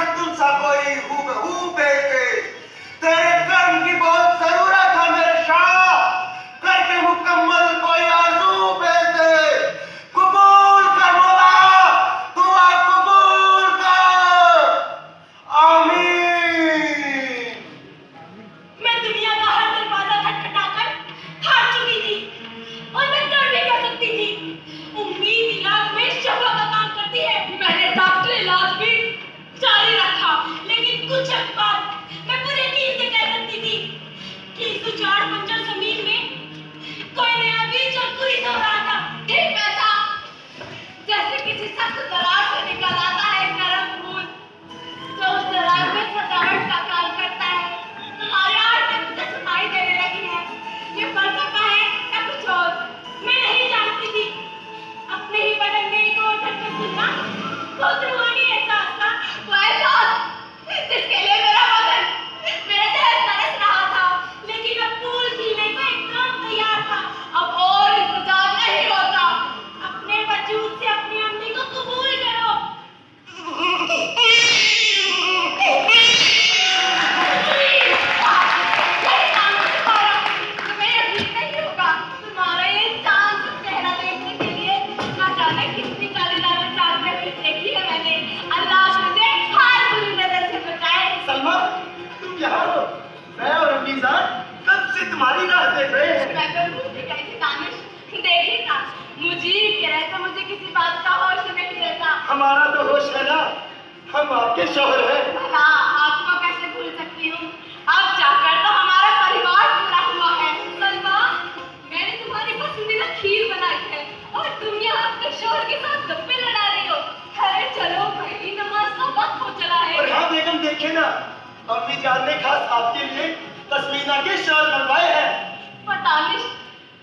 शक्ल सा कोई हूबहू बेटे, तेरे कर्म की बहुत जरूरत है मेरे शाह, करके मुकम्मल कोई आरज़ू बेटे, कबूल कर मौला, दुआ कबूल कर, आमीन। मैं दुनिया का हर दरवाजा खटखटाकर हार चुकी थी और मैं कर भी कर सकती थी। उम्मीद इलाज में शफा का काम करती है। मैंने डॉक्टर इलाज भी जारी रखा, लेकिन कुछ हद बाद मैं पूरे यकीन से कह सकती थी कि इस उजाड़ बंजर जमीन में कोई नया बीज अंकुरित हो रहा था। ठीक वैसा जैसे किसी सख्त दरार से निकल आता है नरम फूल, जो उस दरार में सजावट का काम करता है। तुम्हारी आवाज़ मुझे सुनाई देने लगी है। ये फलसफा है या कुछ और, मैं नहीं जानती थी। अपने ही बदन में एक और धड़कन सुनना बहुत रूहानी एहसास था। वो एहसास जिसके लिए मेरा बदन, मेरा दिल तरस रहा था, लेकिन अब फूल खिलने को एकदम तैयार था। अब और इंतजार नहीं होता। अपने वजूद से अपनी अम्मी को कबूल करो। सलमा, तुम यहाँ हो? मैं और अम्मीजान कब से तुम्हारी राह देख रहे हैं। मुजीब कह रहे थे, मुझे किसी बात का होश नहीं रहता। हमारा तो होश है ना, हम आपके शौहर हैं। भला आपको कैसे भूल सकती हूँ? अब जाकर तो हमारा परिवार पूरा हुआ है। सलमा, मैंने तुम्हारी पसंदीदा खीर बनाई है और तुम यहाँ अपने शौहर के साथ गप्पे लड़ा रही हो। अरे चलो भाई, नमाज का वक्त हो चला है। और हाँ बेगम, देखे ना, अम्मी जान ने खास आपके लिए तस्मीना के शाल बनवाए हैं। बतालिश,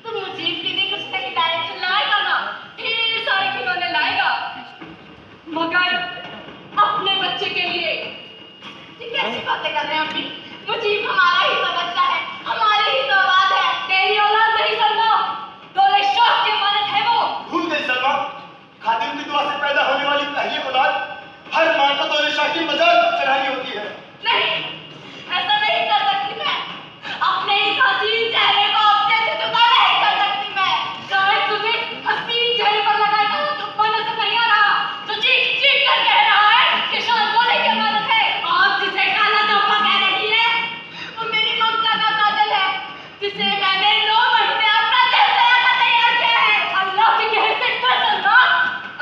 तुम मुजीब के लिए कुछ नहीं लाएगा ना? ढेर सारे खिलौने लाएगा, मगर अपने बच्चे के लिए। ये कैसी बातें कर रहे हैं अम्मी? मुजीब हमारा ही तो बच्चा है, हमारी ही तो औलाद है। तेरी औलाद नहीं सलमा, दौले शाह के मानद है वो। भूल गई सलमा, खादिम की दुआ से पैदा होने वाली पहली औलाद हर माँ को दौले शाह की मजार पर चढ़ानी होती है। नहीं, ऐसा नहीं कर सकती मैं। अपने इस हसीन चेहरे को अपने से जुदा नहीं कर सकती मैं। शायद तुझे हसीन चेहरे पर लगाया हुआ थप्पड़ नजर नहीं आ रहा, जो चीख चीख कर कह रहा है कि शायद बोले की अमानत है। और जिसे काला तोहफा कह रही है, वो मेरी ममता का काजल है, जिसे मैंने 9 महीने अपना चेहरा का तैयार किया है। अल्लाह की कहर से कसम,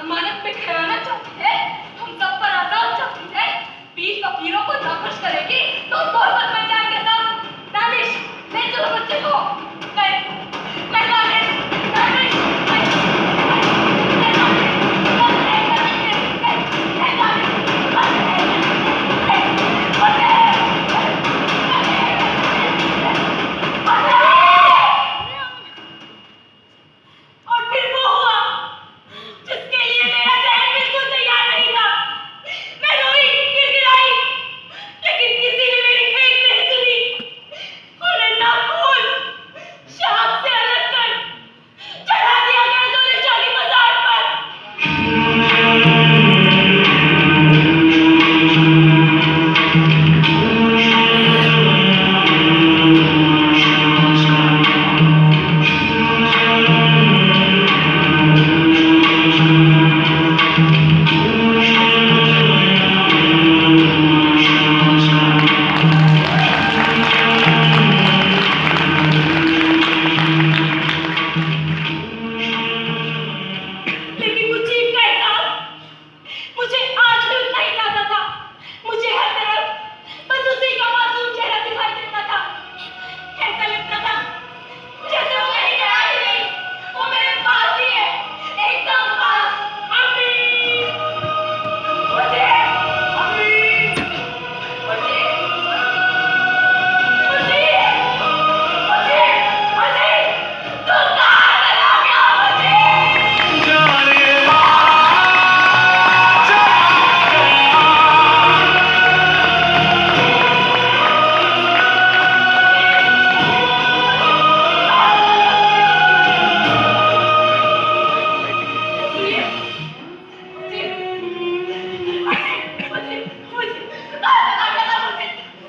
अमानत में खयानत चाहती है, हम सब पर आजाद चाहती है, 20 फकीरों को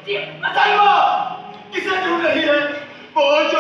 जी सलमा किसे ढूंढ रही है? बहुत